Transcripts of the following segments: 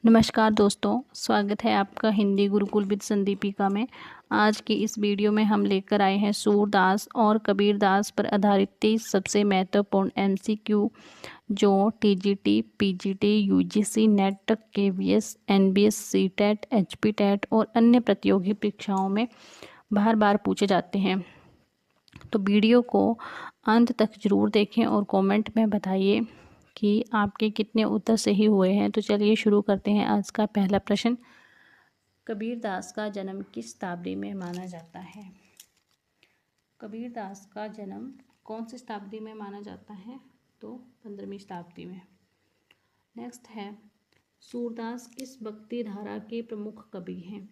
नमस्कार दोस्तों, स्वागत है आपका हिंदी गुरुकुल विद संदीपिका में। आज की इस वीडियो में हम लेकर आए हैं सूरदास और कबीरदास पर आधारित 30 सबसे महत्वपूर्ण एमसीक्यू जो TGT, PGT, UGC, NET, KVS, NBS, CTET, HPTET और अन्य प्रतियोगी परीक्षाओं में बार बार पूछे जाते हैं। तो वीडियो को अंत तक जरूर देखें और कमेंट में बताइए कि आपके कितने उत्तर सही हुए हैं। तो चलिए शुरू करते हैं। आज का पहला प्रश्न, कबीरदास का जन्म किस शताब्दी में माना जाता है? कबीरदास का जन्म कौन सी शताब्दी में माना जाता है? तो 15वीं शताब्दी में। नेक्स्ट है, सूरदास किस भक्ति धारा के प्रमुख कवि हैं?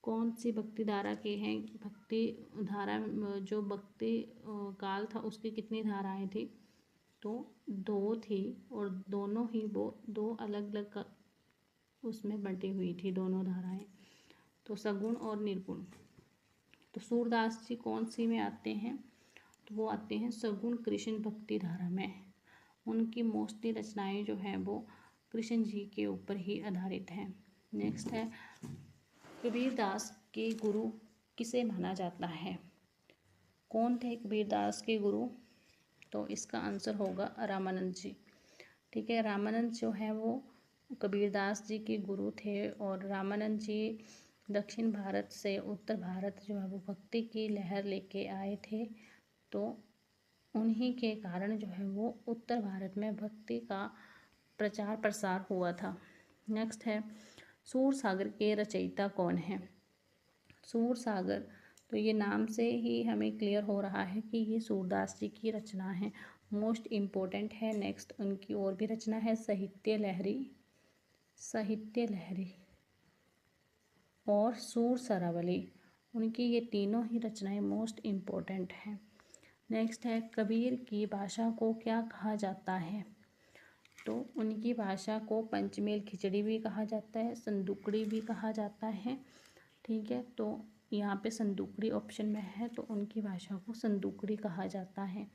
कौन सी भक्ति धारा के हैं? भक्ति धारा जो भक्ति काल था उसकी कितनी धाराएं थी? तो 2 थी और दोनों ही वो 2 अलग अलग उसमें बंटी हुई थी दोनों धाराएं, तो सगुण और निर्गुण। तो सूरदास जी कौन सी में आते हैं? तो वो आते हैं सगुण कृष्ण भक्ति धारा में। उनकी मोस्टली रचनाएं जो हैं वो कृष्ण जी के ऊपर ही आधारित हैं। नेक्स्ट है, कबीरदास के गुरु किसे माना जाता है? कौन थे कबीरदास के गुरु? तो इसका आंसर होगा रामानंद जी। ठीक है, रामानंद जो है वो कबीरदास जी के गुरु थे और रामानंद जी दक्षिण भारत से उत्तर भारत जो है वो भक्ति की लहर लेके आए थे। तो उन्हीं के कारण जो है वो उत्तर भारत में भक्ति का प्रचार प्रसार हुआ था। नेक्स्ट है, सूरसागर के रचयिता कौन है? सूरसागर, तो ये नाम से ही हमें क्लियर हो रहा है कि ये सूरदास जी की रचना है, मोस्ट इम्पोर्टेंट है। नेक्स्ट, उनकी और भी रचना है साहित्य लहरी और सूर सरावली। उनकी ये तीनों ही रचनाएं मोस्ट इम्पोर्टेंट हैं। नेक्स्ट है, कबीर की भाषा को क्या कहा जाता है? तो उनकी भाषा को पंचमेल खिचड़ी भी कहा जाता है, संदुकड़ी भी कहा जाता है। ठीक है, तो यहाँ पे संदुकड़ी ऑप्शन में है, तो उनकी भाषा को संदुकड़ी कहा जाता है।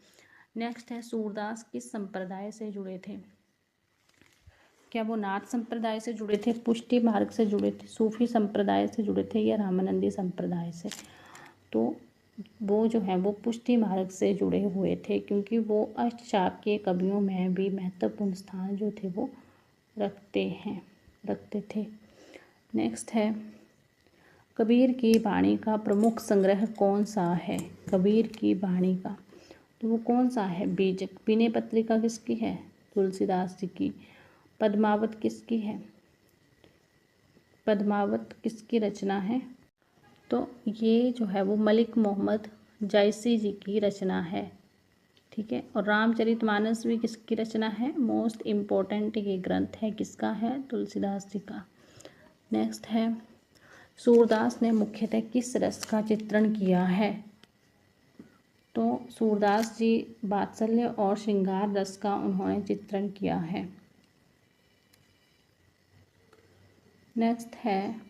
नेक्स्ट है, सूरदास किस संप्रदाय से जुड़े थे? क्या वो नाथ संप्रदाय से जुड़े थे, पुष्टि मार्ग से जुड़े थे, सूफी संप्रदाय से जुड़े थे या रामानंदी संप्रदाय से? तो वो जो है वो पुष्टि मार्ग से जुड़े हुए थे, क्योंकि वो अष्टचाप के कवियों में भी महत्वपूर्ण स्थान जो थे वो रखते थे। नेक्स्ट है, कबीर की वाणी का प्रमुख संग्रह कौन सा है? कबीर की वाणी का, तो वो कौन सा है? बीजक। विनय पत्रिका किसकी है? तुलसीदास जी की। पद्मावत किसकी है? पद्मावत किसकी रचना है? तो ये जो है वो मलिक मोहम्मद जायसी जी की रचना है। ठीक है, और रामचरितमानस भी किसकी रचना है? मोस्ट इम्पोर्टेंट ये ग्रंथ है, किसका है? तुलसीदास जी का। नेक्स्ट है, सूरदास ने मुख्यतः किस रस का चित्रण किया है? तो सूरदास जी वात्सल्य और श्रृंगार रस का उन्होंने चित्रण किया है। नेक्स्ट है,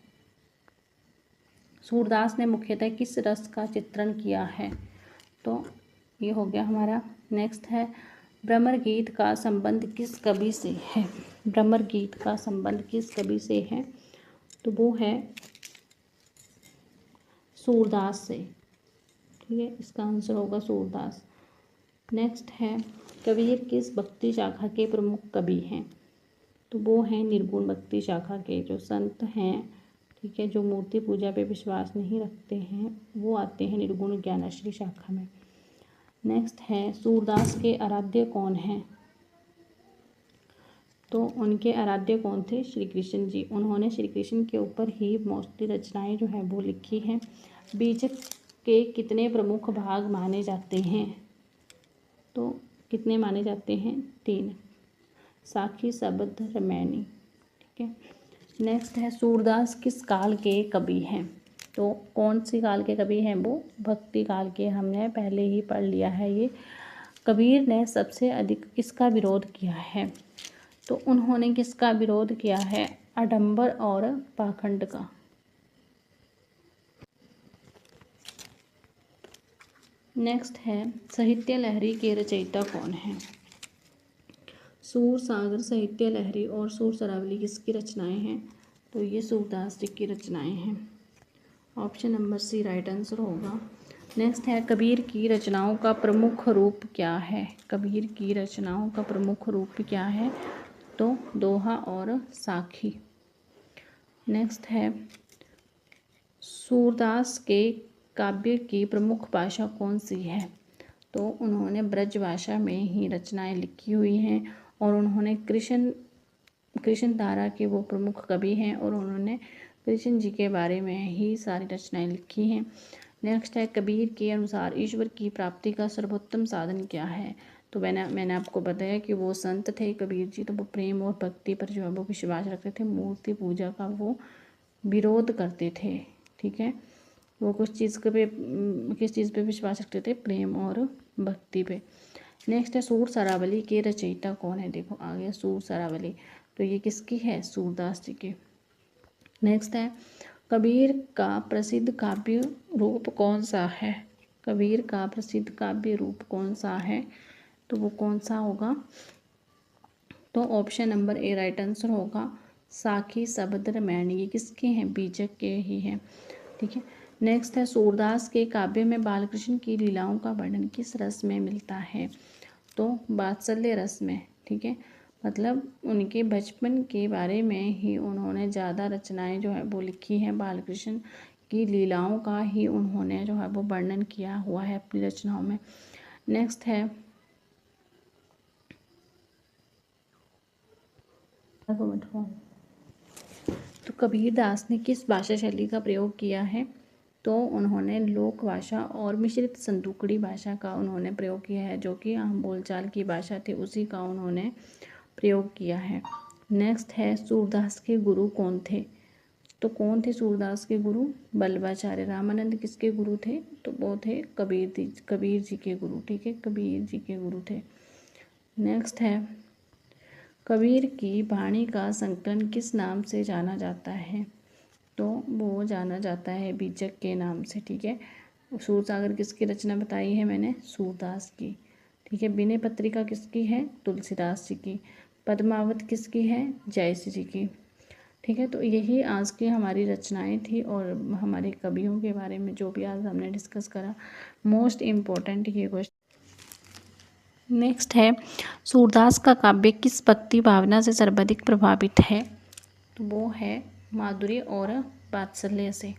सूरदास ने मुख्यतः किस रस का चित्रण किया है? तो ये हो गया हमारा। नेक्स्ट है, भ्रमर गीत का संबंध किस कवि से है? भ्रमर गीत का संबंध किस कवि से है? तो वो है सूरदास से। ठीक है, इसका आंसर होगा सूरदास। नेक्स्ट है, कबीर किस भक्ति शाखा के प्रमुख कवि हैं? तो वो हैं निर्गुण भक्ति शाखा के जो संत हैं। ठीक है, जो मूर्ति पूजा पे विश्वास नहीं रखते हैं वो आते हैं निर्गुण ज्ञानाश्री शाखा में। नेक्स्ट है, सूरदास के आराध्य कौन हैं? तो उनके आराध्य कौन थे? श्री कृष्ण जी। उन्होंने श्री कृष्ण के ऊपर ही मोस्टली रचनाएं जो है वो लिखी हैं। बीजक के कितने प्रमुख भाग माने जाते हैं? तो कितने माने जाते हैं? 3, साखी, शबद, रमैनी। ठीक है, नेक्स्ट है, सूरदास किस काल के कवि हैं? तो कौन सी काल के कवि हैं? वो भक्ति काल के, हमने पहले ही पढ़ लिया है ये। कबीर ने सबसे अधिक किसका विरोध किया है? तो उन्होंने किसका विरोध किया है? आडंबर और पाखंड का। नेक्स्ट है, साहित्य लहरी के रचयिता कौन हैं? सूर सागर साहित्य लहरी और सूर सरावली किसकी रचनाएं हैं? तो ये सूरदास जी की रचनाएं हैं। Option number C right answer होगा। नेक्स्ट है कबीर की रचनाओं का प्रमुख रूप क्या है? कबीर की रचनाओं का प्रमुख रूप क्या है? तो दोहा और साखी। नेक्स्ट है सूरदास के काव्य की प्रमुख भाषा कौन सी है? तो उन्होंने ब्रज भाषा में ही रचनाएं लिखी हुई हैं और उन्होंने कृष्ण धारा के वो प्रमुख कवि हैं और उन्होंने कृष्ण जी के बारे में ही सारी रचनाएं लिखी हैं। नेक्स्ट है कबीर के अनुसार ईश्वर की प्राप्ति का सर्वोत्तम साधन क्या है? तो मैंने आपको बताया कि वो संत थे कबीर जी, तो वो प्रेम और भक्ति पर जो है वो विश्वास रखते थे, मूर्ति पूजा का वो विरोध करते थे। ठीक है, वो किस चीज़ पे विश्वास रखते थे? प्रेम और भक्ति पे। नेक्स्ट है सूर सरावली के रचयिता कौन है? देखो आ गया सूर सरावली, तो ये किसकी है? सूरदास जी की। नेक्स्ट है कबीर का प्रसिद्ध काव्य रूप कौन सा है? कबीर का प्रसिद्ध काव्य रूप कौन सा है? तो वो कौन सा होगा? तो option number A right answer होगा। साखी शब्द रामायण, ये किसके हैं? बीजक के ही हैं। ठीक है, नेक्स्ट है सूरदास के काव्य में बालकृष्ण की लीलाओं का वर्णन किस रस में मिलता है? तो वात्सल्य रस में। ठीक है, मतलब उनके बचपन के बारे में ही उन्होंने ज़्यादा रचनाएं जो है वो लिखी हैं, बालकृष्ण की लीलाओं का ही उन्होंने जो है वो वर्णन किया हुआ है अपनी रचनाओं में। नेक्स्ट है तो कबीरदास ने किस भाषा शैली का प्रयोग किया है? तो उन्होंने लोक भाषा और मिश्रित संदूकड़ी भाषा का उन्होंने प्रयोग किया है, जो कि आम बोलचाल की भाषा थी उसी का उन्होंने प्रयोग किया है। नेक्स्ट है सूरदास के गुरु कौन थे? तो कौन थे सूरदास के गुरु? बल्लभाचार्य। रामानंद किसके गुरु थे? तो वो थे कबीर जी के गुरु। ठीक है, कबीर जी के गुरु थे। नेक्स्ट है कबीर की वाणी का संकलन किस नाम से जाना जाता है? तो वो जाना जाता है बीजक के नाम से। ठीक है, सूरसागर किसकी रचना बताई है मैंने? सूरदास की। ठीक है, विनय पत्रिका किसकी है? तुलसीदास जी की। पद्मावत किसकी है? जयसी जी की। ठीक है, तो यही आज की हमारी रचनाएं थी और हमारे कवियों के बारे में जो भी आज हमने डिस्कस करा, मोस्ट इम्पोर्टेंट ये क्वेश्चन। नेक्स्ट है सूरदास का काव्य किस भक्ति भावना से सर्वाधिक प्रभावित है? तो वो है माधुर्य और वात्सल्य से।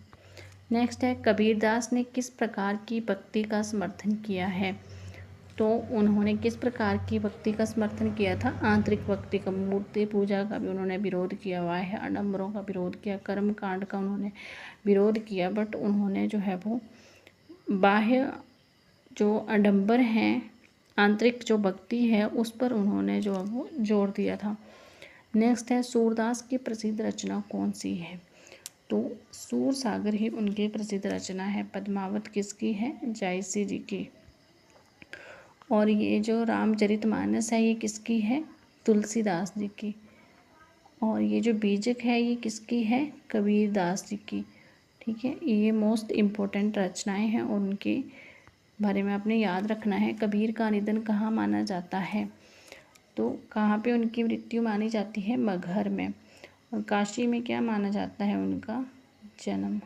नेक्स्ट है कबीरदास ने किस प्रकार की भक्ति का समर्थन किया है? तो उन्होंने किस प्रकार की भक्ति का समर्थन किया था? आंतरिक भक्ति का, मूर्ति पूजा का भी उन्होंने विरोध किया हुआ है, आडम्बरों का विरोध किया, कर्म कांड का उन्होंने विरोध किया, बट उन्होंने जो है वो बाह्य जो आडम्बर हैं, आंतरिक जो भक्ति है उस पर उन्होंने जो है वो जोर दिया था। नेक्स्ट है सूरदास की प्रसिद्ध रचना कौन सी है? तो सूर सागर ही उनकी प्रसिद्ध रचना है। पद्मावत किसकी है? जायसी जी की। और ये जो रामचरितमानस है ये किसकी है? तुलसीदास जी की। और ये जो बीजक है ये किसकी है? कबीरदास जी की। ठीक है, ये मोस्ट इम्पोर्टेंट रचनाएं हैं और उनके बारे में आपने याद रखना है। कबीर का निधन कहाँ माना जाता है? तो कहाँ पे उनकी मृत्यु मानी जाती है? मगहर में। और काशी में क्या माना जाता है? उनका जन्म।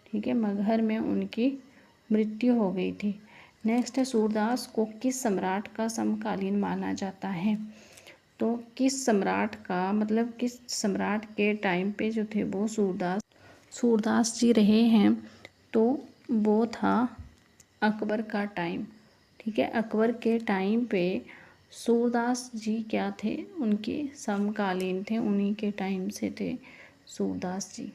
ठीक है, मगहर में उनकी मृत्यु हो गई थी। नेक्स्ट है सूरदास को किस सम्राट का समकालीन माना जाता है? तो किस सम्राट का, मतलब किस सम्राट के टाइम पे जो थे वो सूरदास जी रहे हैं? तो वो था अकबर का टाइम। ठीक है, अकबर के टाइम पे सूरदास जी क्या थे? उनके समकालीन थे, उन्हीं के टाइम से थे सूरदास जी।